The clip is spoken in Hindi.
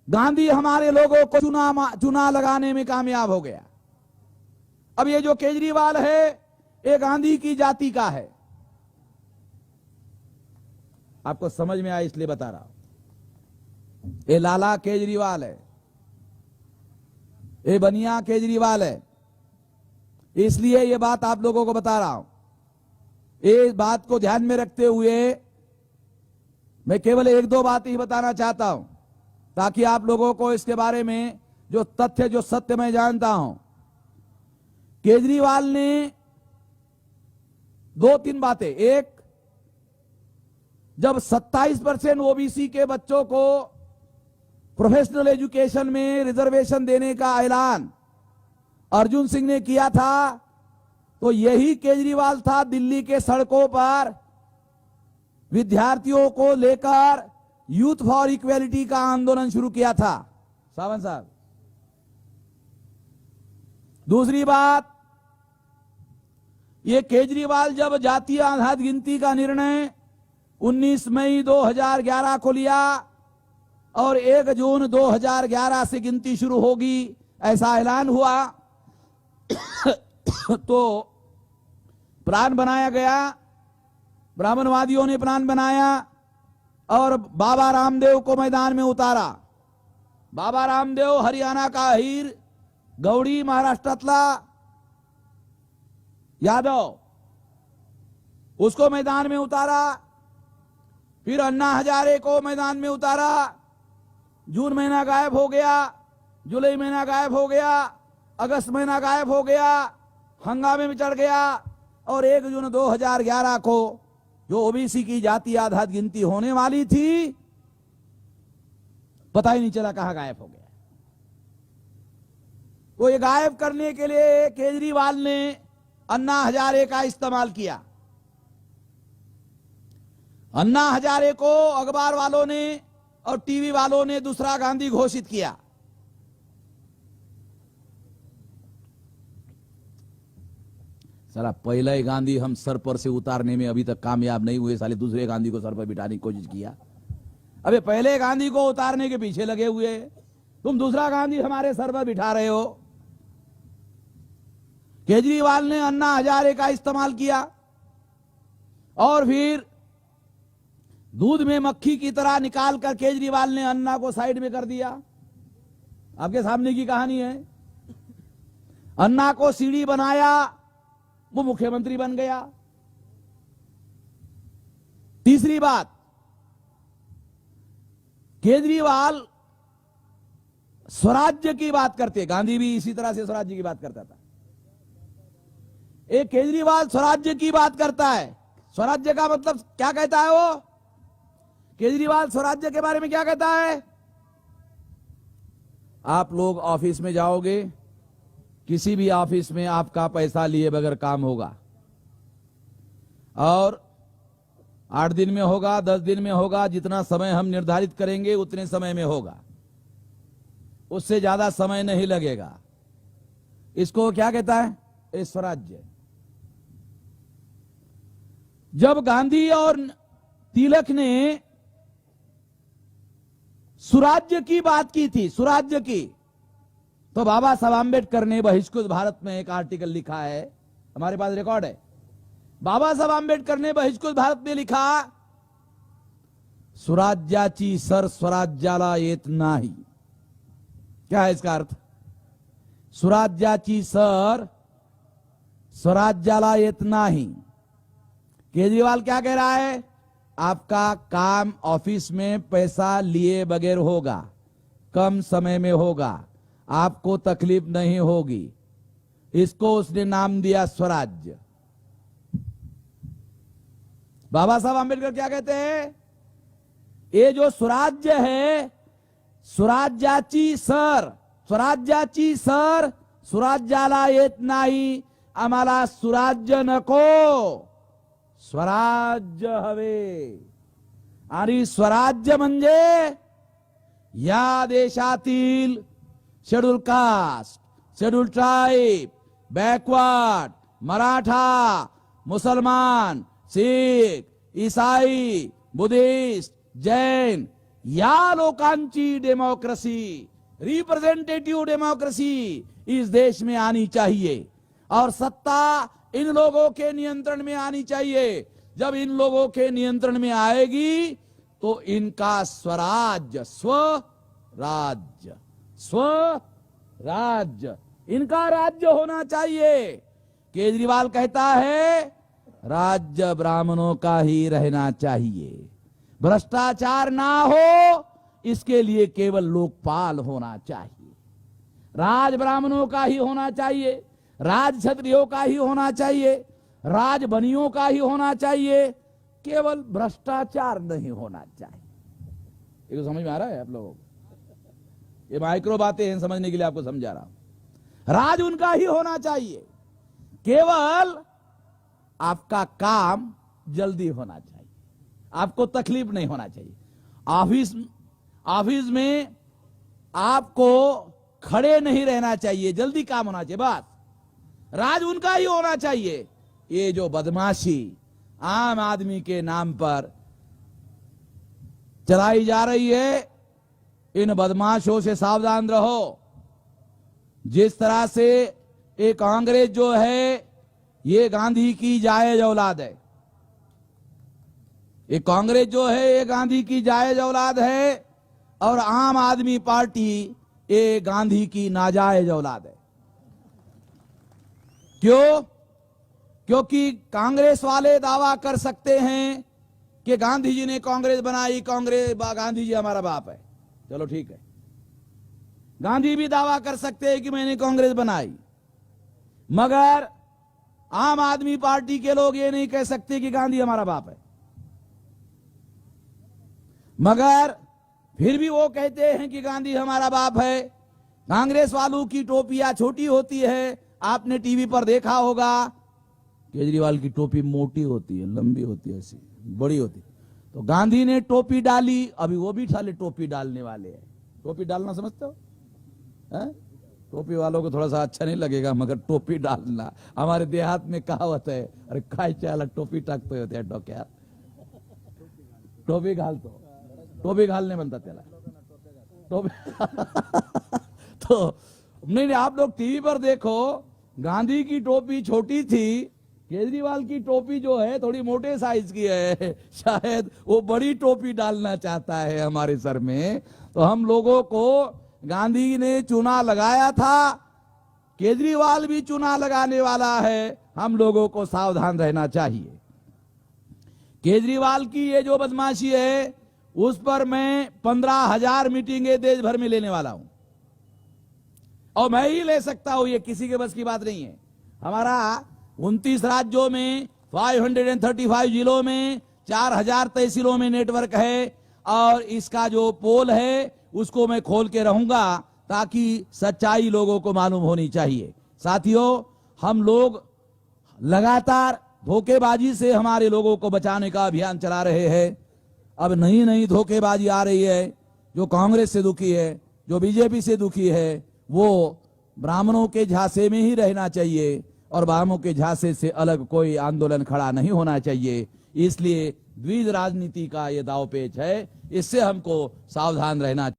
गांधी हमारे लोगों को चुना लगाने में कामयाब हो गया। अब ये जो केजरीवाल है ये गांधी की जाति का है। आपको समझ में आया इसलिए बता रहा हूं। ये लाला केजरीवाल है, ये बनिया केजरीवाल है, इसलिए ये बात आप लोगों को बता रहा हूं। इस बात को ध्यान में रखते हुए मैं केवल एक दो बात ही बताना चाहता हूं ताकि आप लोगों को इसके बारे में जो तथ्य, जो सत्य मैं जानता हूं। केजरीवाल ने दो तीन बातें, एक, जब 27% ओबीसी के बच्चों को प्रोफेशनल एजुकेशन में रिजर्वेशन देने का ऐलान अर्जुन सिंह ने किया था तो यही केजरीवाल था दिल्ली के सड़कों पर विद्यार्थियों को लेकर यूथ फॉर इक्वेलिटी का आंदोलन शुरू किया था। सावंत साहब, दूसरी बात, ये केजरीवाल जब जातीय आधार गिनती का निर्णय 19 मई 2011 को लिया और 1 जून 2011 से गिनती शुरू होगी ऐसा ऐलान हुआ तो प्लान बनाया गया, ब्राह्मणवादियों ने प्लान बनाया और बाबा रामदेव को मैदान में उतारा। बाबा रामदेव हरियाणा का हीर, गौड़ी महाराष्ट्रातला यादव, उसको मैदान में उतारा। फिर अन्ना हजारे को मैदान में उतारा। जून महीना गायब हो गया, जुलाई महीना गायब हो गया, अगस्त महीना गायब हो गया, हंगामे में चढ़ गया और 1 जून 2011 को जो ओबीसी की जाति आधार गिनती होने वाली थी पता ही नहीं चला कहां गायब हो गया। तो ये गायब करने के लिए केजरीवाल ने अन्ना हजारे का इस्तेमाल किया। अन्ना हजारे को अखबार वालों ने और टीवी वालों ने दूसरा गांधी घोषित किया। साला पहला ही गांधी हम सर पर से उतारने में अभी तक कामयाब नहीं हुए, साले दूसरे गांधी को सर पर बिठाने की कोशिश किया। अबे पहले गांधी को उतारने के पीछे लगे हुए, तुम दूसरा गांधी हमारे सर पर बिठा रहे हो। केजरीवाल ने अन्ना हजारे का इस्तेमाल किया और फिर दूध में मक्खी की तरह निकाल कर केजरीवाल ने अन्ना को साइड में कर दिया। आपके सामने की कहानी है। अन्ना को सीढ़ी बनाया, वो मुख्यमंत्री बन गया। तीसरी बात, केजरीवाल स्वराज्य की बात करते, गांधी भी इसी तरह से स्वराज्य की बात करता था। एक केजरीवाल स्वराज्य की बात करता है। स्वराज्य का मतलब क्या कहता है वो? केजरीवाल स्वराज्य के बारे में क्या कहता है? आप लोग ऑफिस में जाओगे, किसी भी ऑफिस में आपका पैसा लिए बगैर काम होगा और 8 दिन में होगा, 10 दिन में होगा, जितना समय हम निर्धारित करेंगे उतने समय में होगा, उससे ज्यादा समय नहीं लगेगा। इसको क्या कहता है? स्वराज्य। जब गांधी और तिलक ने सुराज्य की बात की थी, सुराज्य की, तो बाबा साहब आंबेडकर ने बहिष्कृत भारत में एक आर्टिकल लिखा है, हमारे पास रिकॉर्ड है। बाबा साहब आंबेडकर ने बहिष्कृत भारत में लिखा, सुराज्याची सर स्वराज्याला येत नाही। क्या है इसका अर्थ? सुराज्याची सर स्वराज्याला येत नाही। केजरीवाल क्या कह रहा है? आपका काम ऑफिस में पैसा लिए बगैर होगा, कम समय में होगा, आपको तकलीफ नहीं होगी। इसको उसने नाम दिया स्वराज्य। बाबा साहब आंबेडकर क्या कहते हैं? ये जो स्वराज्य है, स्वराज्याची सर, स्वराज्याची सर स्वराज्याला येत नाही, आम्हाला स्वराज्य नको, स्वराज्य हवे। आणि स्वराज्य म्हणजे या देशातील schedule caste, schedule tribe, backward, Maratha, मुसलमान, सिख, ईसाई, बुद्धिस्ट, जैन, या लोकांची डेमोक्रेसी, रिप्रेजेंटेटिव डेमोक्रेसी इस देश में आनी चाहिए और सत्ता इन लोगों के नियंत्रण में आनी चाहिए। जब इन लोगों के नियंत्रण में आएगी तो इनका स्वराज्य, स्वराज्य इनका राज्य होना चाहिए। केजरीवाल कहता है राज्य ब्राह्मणों का ही रहना चाहिए, भ्रष्टाचार ना हो इसके लिए केवल लोकपाल होना चाहिए, राज ब्राह्मणों का ही होना चाहिए, राज क्षत्रियों का ही होना चाहिए, राज बनियों का ही होना चाहिए, केवल भ्रष्टाचार नहीं होना चाहिए। ये तो समझ में आ रहा है आप लोगों को? ये माइक्रो बातें हैं, समझने के लिए आपको समझा रहा हूं। राज उनका ही होना चाहिए, केवल आपका काम जल्दी होना चाहिए, आपको तकलीफ नहीं होना चाहिए। ऑफिस में आपको खड़े नहीं रहना चाहिए, जल्दी काम होना चाहिए, बस। राज उनका ही होना चाहिए। ये जो बदमाशी आम आदमी के नाम पर चलाई जा रही है, इन बदमाशों से सावधान रहो। जिस तरह से ये कांग्रेस जो है ये गांधी की जायज औलाद है, ये कांग्रेस जो है ये गांधी की जायज औलाद है और आम आदमी पार्टी ये गांधी की नाजायज औलाद है। क्यों? क्योंकि कांग्रेस वाले दावा कर सकते हैं कि गांधी जी ने कांग्रेस बनाई, गांधी जी हमारा बाप है, चलो ठीक है। गांधी भी दावा कर सकते हैं कि मैंने कांग्रेस बनाई, मगर आम आदमी पार्टी के लोग ये नहीं कह सकते कि गांधी हमारा बाप है। मगर फिर भी वो कहते हैं कि गांधी हमारा बाप है। कांग्रेस वालों की टोपियां छोटी होती है, आपने टीवी पर देखा होगा। केजरीवाल की टोपी मोटी होती है, लंबी होती है, ऐसी बड़ी होती है। तो गांधी ने टोपी डाली, अभी वो भी साले टोपी डालने वाले हैं। टोपी डालना समझते हो? टोपी वालों को थोड़ा सा अच्छा नहीं लगेगा, मगर टोपी डालना हमारे देहात में कहावत है, अरे काय चाला टोपी टाकते होते हैं डोक्यात, टोपी घालतो, टोपी घालने बनता त्याला टोपी तो नहीं, आप लोग टीवी पर देखो, गांधी की टोपी छोटी थी, केजरीवाल की टोपी जो है थोड़ी मोटे साइज की है, शायद वो बड़ी टोपी डालना चाहता है हमारे सर में। तो हम लोगों को गांधी ने चुना लगाया था, केजरीवाल भी चुना लगाने वाला है, हम लोगों को सावधान रहना चाहिए। केजरीवाल की ये जो बदमाशी है उस पर मैं 15,000 मीटिंगें देश भर में लेने वाला हूं और मैं ही ले सकता हूं, ये किसी के बस की बात नहीं है। हमारा 29 राज्यों में 535 जिलों में 4,000 तहसीलों में नेटवर्क है और इसका जो पोल है उसको मैं खोल के रहूंगा ताकि सच्चाई लोगों को मालूम होनी चाहिए। साथियों, हम लोग लगातार धोखेबाजी से हमारे लोगों को बचाने का अभियान चला रहे हैं। अब नई नई धोखेबाजी आ रही है। जो कांग्रेस से दुखी है, जो बीजेपी से दुखी है, वो ब्राह्मणों के झांसे में ही रहना चाहिए और ब्राह्मणों के झांसे से अलग कोई आंदोलन खड़ा नहीं होना चाहिए। इसलिए द्विज राजनीति का ये दांवपेच है, इससे हमको सावधान रहना